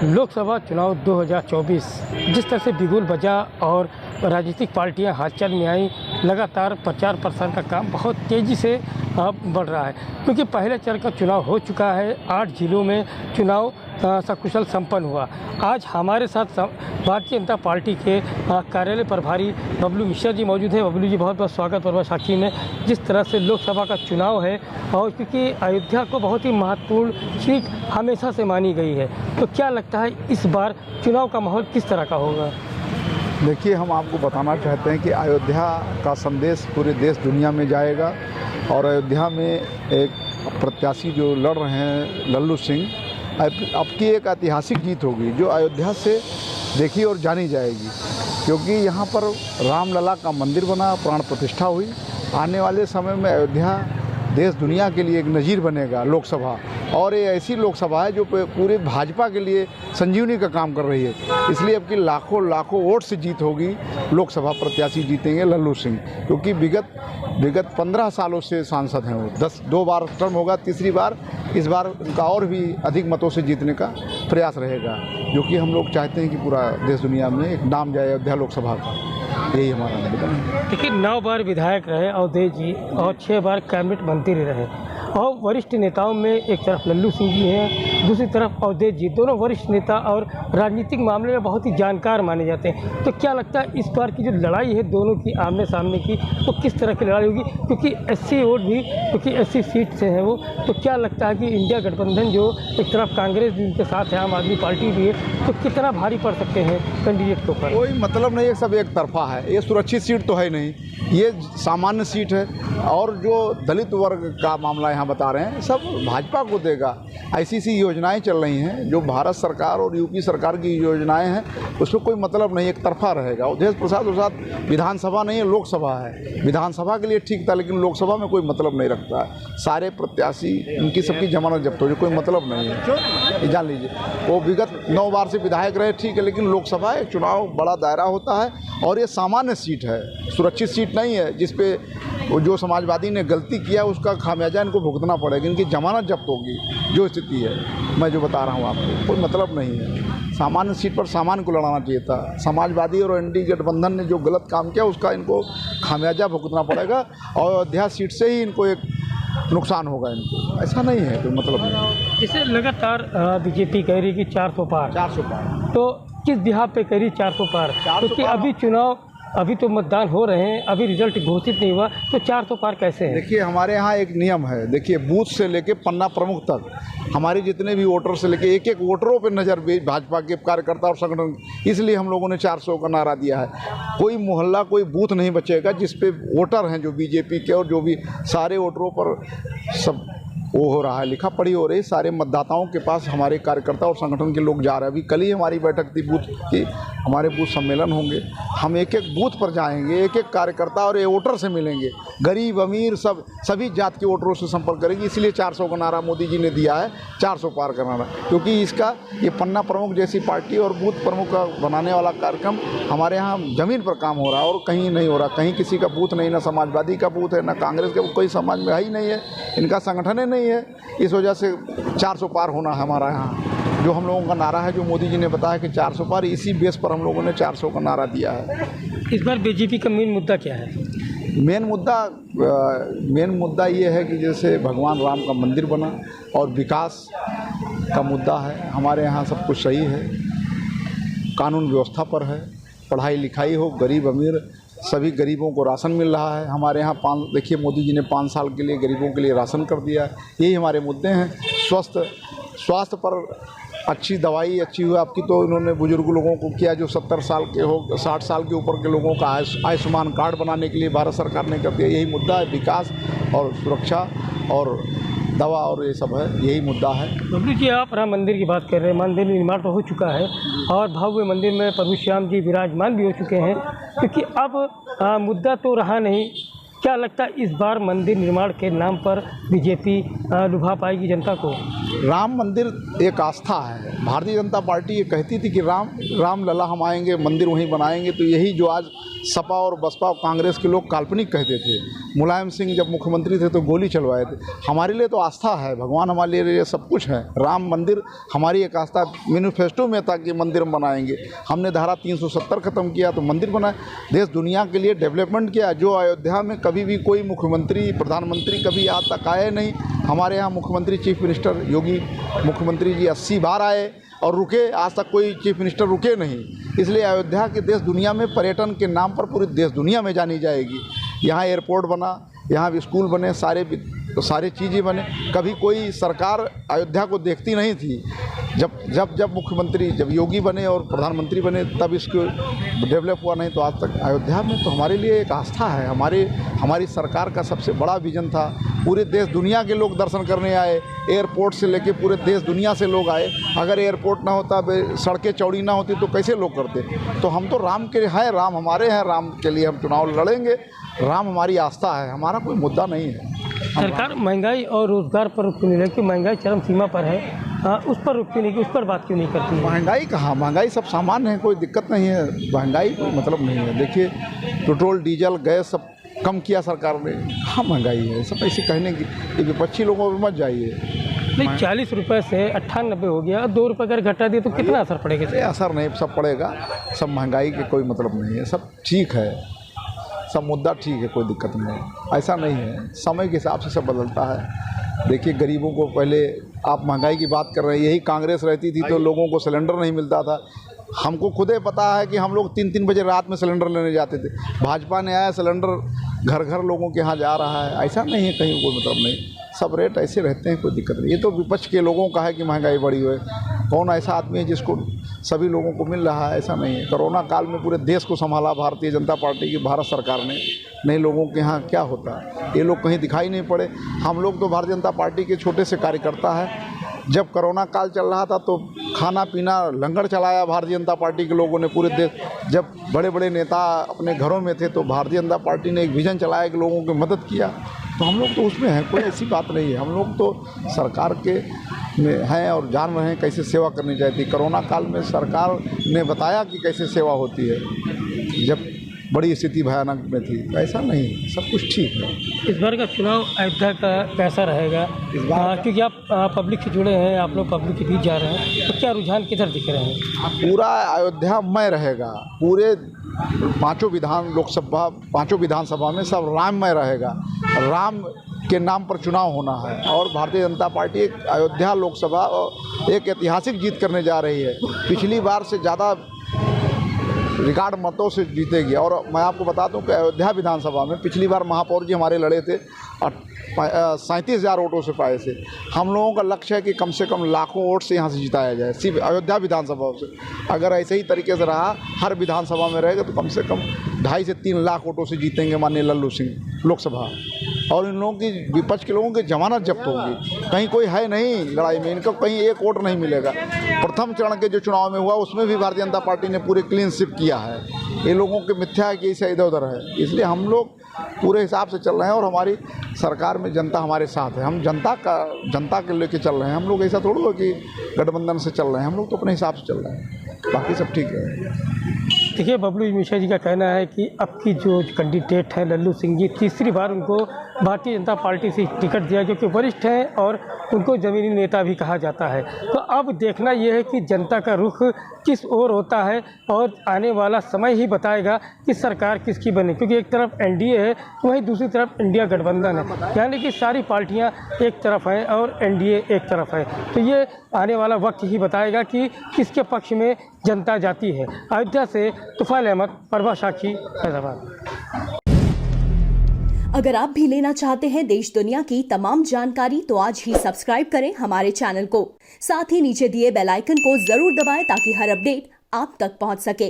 लोकसभा चुनाव 2024 जिस तरह से बिगुल बजा और राजनीतिक पार्टियां हलचल में आई, लगातार प्रचार प्रसार का काम बहुत तेज़ी से बढ़ रहा है, क्योंकि पहले चरण का चुनाव हो चुका है। 8 जिलों में चुनाव सकुशल संपन्न हुआ। आज हमारे साथ भारतीय जनता पार्टी के कार्यालय प्रभारी बबलू मिश्रा जी मौजूद हैं। बबलू जी, बहुत बहुत स्वागत और साक्षी में। जिस तरह से लोकसभा का चुनाव है और क्योंकि अयोध्या को बहुत ही महत्वपूर्ण सीट हमेशा से मानी गई है, तो क्या लगता है इस बार चुनाव का माहौल किस तरह का होगा? देखिए, हम आपको बताना चाहते हैं कि अयोध्या का संदेश पूरे देश दुनिया में जाएगा और अयोध्या में एक प्रत्याशी जो लड़ रहे हैं लल्लू सिंह, अब की एक ऐतिहासिक जीत होगी जो अयोध्या से देखी और जानी जाएगी, क्योंकि यहाँ पर रामलला का मंदिर बना, प्राण प्रतिष्ठा हुई। आने वाले समय में अयोध्या देश दुनिया के लिए एक नज़ीर बनेगा लोकसभा, और ये ऐसी लोकसभा है जो पूरे भाजपा के लिए संजीवनी का काम कर रही है। इसलिए अब की लाखों वोट से जीत होगी। लोकसभा प्रत्याशी जीतेंगे लल्लू सिंह, क्योंकि विगत 15 सालों से सांसद हैं वो। 2 बार टर्म होगा, तीसरी बार इस बार उनका और भी अधिक मतों से जीतने का प्रयास रहेगा, जो कि हम लोग चाहते हैं कि पूरा देश दुनिया में एक नाम जाए अयोध्या लोकसभा का। यही हमारा निवेदन है। देखिए, 9 बार विधायक रहे अवधेश जी और 6 बार कैबिनेट मंत्री रहे, और वरिष्ठ नेताओं में एक तरफ लल्लू सिंह जी हैं, दूसरी तरफ अवधेश जी। दोनों वरिष्ठ नेता और राजनीतिक मामले में बहुत ही जानकार माने जाते हैं। तो क्या लगता है इस बार की जो लड़ाई है दोनों की आमने सामने की, वो किस तरह की लड़ाई होगी? क्योंकि 80 वोट भी, क्योंकि 80 सीट से हैं वो, तो क्या लगता है कि इंडिया गठबंधन जो एक तरफ कांग्रेस भी उनके साथ है, आम आदमी पार्टी भी है, तो कितना भारी पड़ सकते हैं कैंडिडेट के ऊपर? कोई मतलब नहीं है, सब एक तरफा है। ये सुरक्षित सीट तो है नहीं, ये सामान्य सीट है, और जो दलित वर्ग का मामला यहाँ बता रहे हैं सब भाजपा को देगा। ऐसी योजनाएं चल रही हैं जो भारत सरकार और यूपी सरकार की योजनाएं हैं, उसमें कोई मतलब नहीं, एक तरफा रहेगा। अवधेश प्रसाद विधानसभा नहीं है, लोकसभा है। विधानसभा के लिए ठीक था, लेकिन लोकसभा में कोई मतलब नहीं रखता है। सारे प्रत्याशी उनकी सबकी जमानत जब्त हो जाए, कोई मतलब नहीं है, ये जान लीजिए। वो विगत 9 बार से विधायक रहे, ठीक है, लेकिन लोकसभा एक चुनाव बड़ा दायरा होता है, और ये सामान्य सीट है, सुरक्षित सीट नहीं है, जिसपे जो समाजवादी ने गलती किया उसका खामियाजा इनको भुगतना पड़ेगा। इनकी जमानत जब्त होगी, जो स्थिति है मैं जो बता रहा हूँ आपको, कोई मतलब नहीं है। सामान्य सीट पर सामान्य को लड़ाना चाहिए था। समाजवादी और एनडीए गठबंधन ने जो गलत काम किया उसका इनको खामियाजा भुगतना पड़ेगा, और अयोध्या सीट से ही इनको एक नुकसान होगा। इनको ऐसा नहीं है, कोई मतलब नहीं। जैसे लगातार बीजेपी कह रही कि 400 पार, तो किस बिहार पे कह रही 400 पार? क्योंकि अभी चुनाव, अभी तो मतदान हो रहे हैं, अभी रिजल्ट घोषित नहीं हुआ, तो 400 पार कैसे है? देखिए, हमारे यहाँ एक नियम है। देखिए, बूथ से लेके पन्ना प्रमुख तक हमारे जितने भी वोटर से लेके एक वोटरों पे नज़र भी भाजपा के कार्यकर्ता और संगठन, इसलिए हम लोगों ने 400 का नारा दिया है। कोई मोहल्ला, कोई बूथ नहीं बचेगा जिस पे वोटर हैं जो बीजेपी के, और जो भी सारे वोटरों पर सब वो हो रहा है, लिखा पढ़ी हो रही। सारे मतदाताओं के पास हमारे कार्यकर्ता और संगठन के लोग जा रहे हैं। अभी कल ही हमारी बैठक थी बूथ की, हमारे बूथ सम्मेलन होंगे। हम एक बूथ पर जाएंगे, एक कार्यकर्ता और वोटर से मिलेंगे, गरीब अमीर सभी जात के वोटरों से संपर्क करेंगे। इसलिए 400 का नारा मोदी जी ने दिया है, 400 पार का नारा, क्योंकि इसका ये पन्ना प्रमुख जैसी पार्टी और बूथ प्रमुख का बनाने वाला कार्यक्रम हमारे यहाँ ज़मीन पर काम हो रहा है, और कहीं नहीं हो रहा। कहीं किसी का बूथ नहीं, ना समाजवादी का बूथ है, ना कांग्रेस का, कोई समाज में है ही नहीं है, इनका संगठन ही नहीं है। इस वजह से 400 पार होना है हमारा यहाँ, जो हम लोगों का नारा है, जो मोदी जी ने बताया कि 400 पार, इसी बेस पर हम लोगों ने 400 का नारा दिया है। इस बार बीजेपी का मेन मुद्दा क्या है? मेन मुद्दा ये है कि जैसे भगवान राम का मंदिर बना, और विकास का मुद्दा है। हमारे यहाँ सब कुछ सही है, कानून व्यवस्था पर है, पढ़ाई लिखाई हो, गरीब अमीर सभी गरीबों को राशन मिल रहा है। हमारे यहाँ देखिए, मोदी जी ने 5 साल के लिए गरीबों के लिए राशन कर दिया है। यही हमारे मुद्दे हैं। स्वास्थ्य पर अच्छी दवाई अच्छी हुई आपकी, तो इन्होंने बुजुर्ग लोगों को किया, जो 70 साल के हो, 60 साल के ऊपर के लोगों का आयुष्मान कार्ड बनाने के लिए भारत सरकार ने कर दिया। यही मुद्दा है, विकास और सुरक्षा और दवा, और ये सब है, यही मुद्दा है। बबलू जी, आप राम मंदिर की बात कर रहे हैं, मंदिर निर्माण तो हो चुका है, और भव्य मंदिर में प्रभु श्याम जी विराजमान भी हो चुके हैं, क्योंकि अब मुद्दा तो रहा नहीं। क्या लगता है इस बार मंदिर निर्माण के नाम पर बीजेपी लुभा पाएगी जनता को? राम मंदिर एक आस्था है। भारतीय जनता पार्टी ये कहती थी कि राम लला हम आएंगे, मंदिर वहीं बनाएंगे, तो यही जो आज सपा और बसपा और कांग्रेस के लोग काल्पनिक कहते थे। मुलायम सिंह जब मुख्यमंत्री थे तो गोली चलवाए थे। हमारे लिए तो आस्था है, भगवान हमारे लिए सब कुछ है। राम मंदिर हमारी एक आस्था, मैनिफेस्टो में था कि मंदिर हम बनाएंगे। हमने धारा 370 ख़त्म किया तो मंदिर बनाए, देश दुनिया के लिए डेवलपमेंट किया। जो अयोध्या में कभी भी कोई मुख्यमंत्री प्रधानमंत्री कभी आज तक आए नहीं। हमारे यहाँ मुख्यमंत्री चीफ मिनिस्टर योगी मुख्यमंत्री जी 80 बार आए और रुके, आज तक कोई चीफ मिनिस्टर रुके नहीं। इसलिए अयोध्या की देश दुनिया में पर्यटन के नाम पर पूरी देश दुनिया में जानी जाएगी। यहाँ एयरपोर्ट बना, यहाँ भी स्कूल बने, सारे चीज़ें बने। कभी कोई सरकार अयोध्या को देखती नहीं थी। जब मुख्यमंत्री जब योगी बने और प्रधानमंत्री बने तब इसको डेवलप हुआ, नहीं तो आज तक अयोध्या में तो हमारे लिए एक आस्था है। हमारी सरकार का सबसे बड़ा विजन था। पूरे देश दुनिया के लोग दर्शन करने आए, एयरपोर्ट से लेके पूरे देश दुनिया से लोग आए। अगर एयरपोर्ट ना होता, सड़कें चौड़ी ना होती तो कैसे लोग करते। तो हम तो राम के हैं, राम हमारे हैं, राम के लिए हम चुनाव लड़ेंगे। राम हमारी आस्था है, हमारा कोई मुद्दा नहीं है। सरकार महंगाई और रोजगार पर रुख क्यों नहीं लेती? महंगाई चरम सीमा पर है, उस पर रुख क्यों नहीं, उस पर बात क्यों नहीं करती है? महंगाई कहाँ, महंगाई सब सामान्य है, कोई दिक्कत नहीं है। महंगाई कोई मतलब नहीं है। देखिए पेट्रोल डीजल गैस सब कम किया सरकार ने, हाँ महंगाई है। सब ऐसे कहने की ये विपक्षी लोगों पर मत जाइए। नहीं, 40 रुपये से 98 हो गया, 2 रुपये अगर घटा दिए तो कितना असर पड़ेगा? असर नहीं सब पड़ेगा, सब महंगाई के कोई मतलब नहीं है, सब ठीक है, सब मुद्दा ठीक है, कोई दिक्कत नहीं है। ऐसा नहीं है, समय के हिसाब से सब बदलता है। देखिए गरीबों को, पहले आप महंगाई की बात कर रहे हैं, यही कांग्रेस रहती थी तो लोगों को सिलेंडर नहीं मिलता था। हमको खुद ही पता है कि हम लोग 3-3 बजे रात में सिलेंडर लेने जाते थे। भाजपा ने आया, सिलेंडर घर घर लोगों के यहाँ जा रहा है। ऐसा नहीं है, कहीं कोई मतलब नहीं, सब रेट ऐसे रहते हैं, कोई दिक्कत नहीं। ये तो विपक्ष के लोगों का है कि महंगाई बढ़ी हुई है। कौन ऐसा आदमी है जिसको सभी लोगों को मिल रहा है? ऐसा नहीं है। कोरोना काल में पूरे देश को संभाला भारतीय जनता पार्टी की, भारत सरकार ने। नए लोगों के यहाँ क्या होता है, ये लोग कहीं दिखाई नहीं पड़े। हम लोग तो भारतीय जनता पार्टी के छोटे से कार्यकर्ता है। जब कोरोना काल चल रहा था तो खाना पीना लंगर चलाया भारतीय जनता पार्टी के लोगों ने पूरे देश। जब बड़े बड़े नेता अपने घरों में थे तो भारतीय जनता पार्टी ने एक विजन चलाया कि लोगों की मदद किया। तो हम लोग तो उसमें हैं, कोई ऐसी बात नहीं है। हम लोग तो सरकार के में हैं और जान रहे हैं कैसे सेवा करनी चाहिए। कोरोना काल में सरकार ने बताया कि कैसे सेवा होती है, जब बड़ी स्थिति भयानक में थी। ऐसा नहीं, सब कुछ ठीक है। इस बार का चुनाव अयोध्या का कैसा रहेगा इस बार? क्योंकि आप पब्लिक से जुड़े हैं, आप लोग पब्लिक के बीच जा रहे हैं, तो क्या रुझान किधर दिख रहे हैं? पूरा अयोध्या मय रहेगा। पूरे पांचों विधानसभा में सब राममय रहेगा। राम के नाम पर चुनाव होना है और भारतीय जनता पार्टी एक अयोध्या लोकसभा एक ऐतिहासिक जीत करने जा रही है। पिछली बार से ज़्यादा रिकॉर्ड मतों से जीतेगी। और मैं आपको बता दूं कि अयोध्या विधानसभा में पिछली बार महापौर जी हमारे लड़े थे और 37,000 वोटों से पाए थे। हम लोगों का लक्ष्य है कि कम से कम लाखों वोट से यहाँ से जिताया जाए, सिर्फ अयोध्या विधानसभा से। अगर ऐसे ही तरीके से रहा, हर विधानसभा में रहेगा तो कम से कम 2.5 से 3 लाख वोटों से जीतेंगे माननीय लल्लू सिंह लोकसभा। और इन लोगों की, विपक्ष के लोगों की जमानत जब्त होगी। कहीं कोई है नहीं लड़ाई में, इनको कहीं एक वोट नहीं मिलेगा। प्रथम चरण के जो चुनाव में हुआ उसमें भी भारतीय जनता पार्टी ने पूरे क्लीन स्वीप किया है। ये लोगों के मिथ्या है कि इसे इधर उधर है। इसलिए हम लोग पूरे हिसाब से चल रहे हैं और हमारी सरकार में जनता हमारे साथ है। हम जनता के लेके चल रहे हैं। हम लोग ऐसा थोड़ा हो कि गठबंधन से चल रहे हैं, हम लोग तो अपने हिसाब से चल रहे हैं, बाकी सब ठीक है। देखिए बबलू मिश्रा जी का कहना है कि अब की जो कैंडिडेट है लल्लू सिंह जी, तीसरी बार उनको भारतीय जनता पार्टी से टिकट दिया, जो कि वरिष्ठ हैं और उनको ज़मीनी नेता भी कहा जाता है। तो अब देखना यह है कि जनता का रुख किस ओर होता है और आने वाला समय ही बताएगा कि सरकार किसकी बने, क्योंकि एक तरफ एनडीए है, वहीं दूसरी तरफ इंडिया गठबंधन है, यानी कि सारी पार्टियां एक तरफ हैं और एनडीए एक तरफ है। तो ये आने वाला वक्त ही बताएगा कि किसके पक्ष में जनता जाती है। अयोध्या से तुफाइल अहमद, प्रभा साक्षी, हैदराबाद। अगर आप भी लेना चाहते हैं देश दुनिया की तमाम जानकारी तो आज ही सब्सक्राइब करें हमारे चैनल को। साथ ही नीचे दिए बेल आइकन को जरूर दबाएं ताकि हर अपडेट आप तक पहुंच सके।